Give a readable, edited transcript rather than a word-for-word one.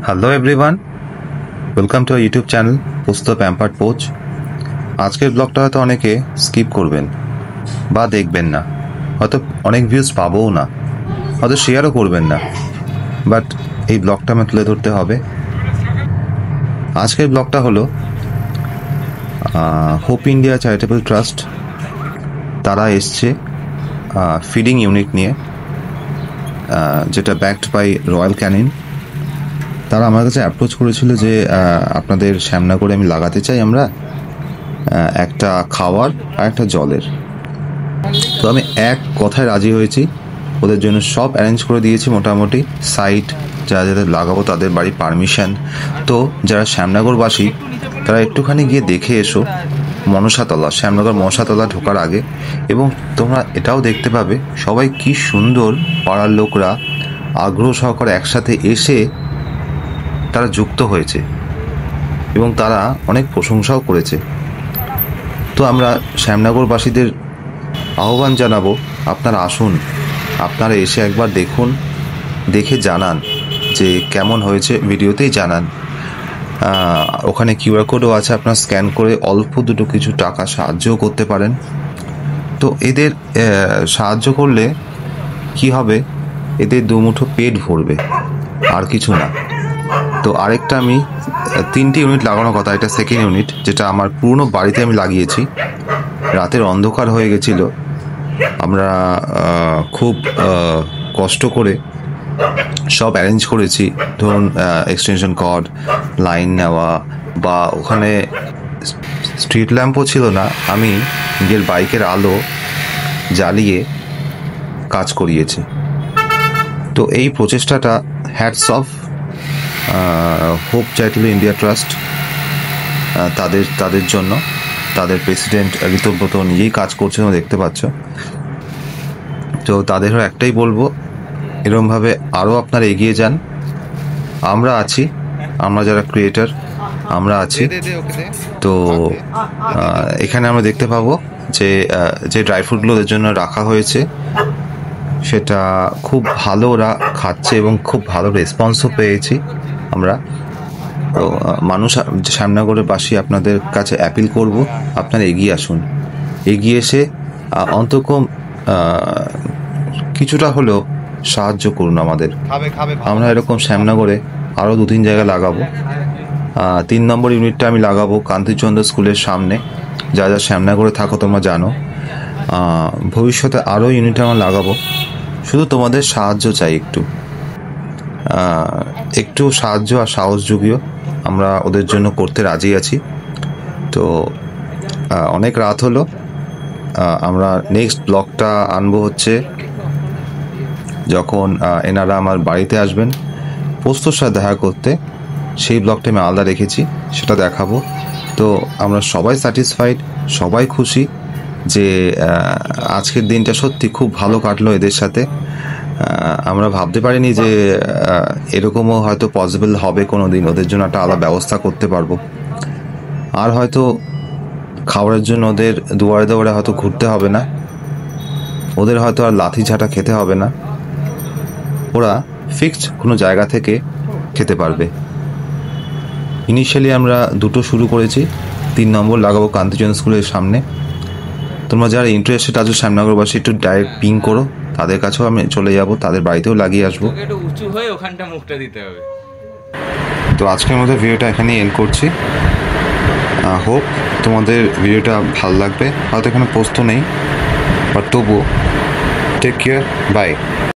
Hello everyone, welcome to YouTube channel পুস্ত pampered pooch. আজকের ব্লগটা হয়তো অনেকে স্কিপ করবেন বা দেখবেন না, হয়তো অনেক ভিউজ পাবোও না, হয়তো শেয়ারও করবেন না, বাট এই ব্লগটা আমার তুলে ধরতে হবে। আজকের ব্লগটা হলো হোপ ইন্ডিয়া চ্যারিটেবল ট্রাস্ট। তারা এসছে ফিডিং ইউনিট নিয়ে, যেটা ব্যাকড বাই রয়্যাল ক্যানিন। তারা আমার কাছে অ্যাপ্রোচ করেছিল যে আপনাদের শ্যামনগরে আমি লাগাতে চাই আমরা একটা খাওয়ার আর একটা জলের। তো আমি এক কথায় রাজি হয়েছি, ওদের জন্য সব অ্যারেঞ্জ করে দিয়েছি মোটামুটি। সাইট যারা যাদের লাগাবো তাদের বাড়ি পারমিশন। তো যারা শ্যামনগরবাসী তারা একটুখানি গিয়ে দেখে এসো মনসাতলা, শ্যামনগর মনসাতলা ঢোকার আগে। এবং তোমরা এটাও দেখতে পাবে সবাই কি সুন্দর পাড়ার লোকরা আগ্রহ সহকারে একসাথে এসে তারা যুক্ত হয়েছে এবং তারা অনেক প্রশংসাও করেছে। তো আমরা শ্যামনগরবাসীদের আহ্বান জানাবো, আপনারা আসুন, আপনারা এসে একবার দেখুন, দেখে জানান যে কেমন হয়েছে, ভিডিওতেই জানান। ওখানে কিউআর কোডও আছে, আপনারা স্ক্যান করে অল্প দুটো কিছু টাকা সাহায্যও করতে পারেন। তো এদের সাহায্য করলে কি হবে, এদের দুমুঠো পেট ভরবে, আর কিছু না। তো আরেকটা আমি 3টি ইউনিট লাগানোর কথা, এটা সেকেন্ড ইউনিট, যেটা আমার পুরনো বাড়িতে আমি লাগিয়েছি। রাতের অন্ধকার হয়ে গেছিল, আমরা খুব কষ্ট করে সব অ্যারেঞ্জ করেছি। ধরুন এক্সটেনশন কর্ড, লাইন নেওয়া, বা ওখানে স্ট্রিট ল্যাম্পও ছিল না, আমি নিজের বাইকের আলো জ্বালিয়ে কাজ করিয়েছি। তো এই প্রচেষ্টাটা hats off Hope Charitable India Trust, তাদের জন্য। তাদের প্রেসিডেন্ট ঋতব্রত নিজেই কাজ করছেন, দেখতে পাচ্ছ। তো তাদেরও একটাই বলবো, এরকমভাবে আরও আপনারা এগিয়ে যান। আমরা আছি, আমরা যারা ক্রিয়েটার আমরা আছি। তো এখানে আমরা দেখতে পাবো যে ড্রাই ফ্রুটগুলো ওদের জন্য রাখা হয়েছে সেটা খুব ভালো ওরা খাচ্ছে এবং খুব ভালো রেসপন্সও পেয়েছি আমরা। তো মানুষ, শ্যামনগরের বাসী আপনাদের কাছে অ্যাপিল করব, আপনারা এগিয়ে আসুন, এগিয়ে এসে অন্তকম কিছুটা হলেও সাহায্য করুন আমাদের। আমরা এরকম শ্যামনগরে আরও 2-3 জায়গায় লাগাবো। 3 নম্বর ইউনিটটা আমি লাগাবো কান্তিচন্দ্র স্কুলের সামনে। যা যা শ্যামনগরে থাকো তোমরা জানো। ভবিষ্যতে আরও ইউনিট আমরা লাগাবো। শুধু তোমাদের সাহায্য চাই, একটু সাহায্য আর সাহস যুগিও, আমরা ওদের জন্য করতে রাজি আছি। তো অনেক রাত হলো, আমরা নেক্সট ব্লগটা আনবো হচ্ছে যখন এনারা আমার বাড়িতে আসবেন পোস্তর সাথে দেখা করতে। সেই ব্লগটা আমি আলাদা রেখেছি, সেটা দেখাবো। তো আমরা সবাই স্যাটিসফাইড, সবাই খুশি যে আজকের দিনটা সত্যি খুব ভালো কাটলো এদের সাথে। আমরা ভাবতে পারিনি যে এরকমও হয়তো পসিবল হবে কোনো দিন, ওদের জন্য একটা আলাদা ব্যবস্থা করতে পারবো। আর হয়তো খাবারের জন্য ওদের দুয়ারে দুয়ারে হয়তো ঘুরতে হবে না, ওদের হয়তো আর লাথি ঝাঁটা খেতে হবে না, ওরা ফিক্সড কোনো জায়গা থেকে খেতে পারবে। ইনিশিয়ালি আমরা 2টো শুরু করেছি, 3 নম্বর লাগাবো কান্তিচন্দ্র স্কুলের সামনে। তোমরা যারা ইন্টারেস্টেড আছো শ্যামনগরবাসী, একটু ডাইরেক্ট পিং করো, তাদের কাছেও আমি চলে যাব, তাদের বাড়িতেও লাগিয়ে আসবো। একটু উঁচু হয়ে ওখানটা মুখটা দিতে হবে। তো আজকের মতো ভিডিওটা এখানেই এন্ড করছি। হোপ তোমাদের ভিডিওটা ভালো লাগবে। হয়তো এখানে পোস্ত নেই, বাট তবুও টেক কেয়ার, বাই।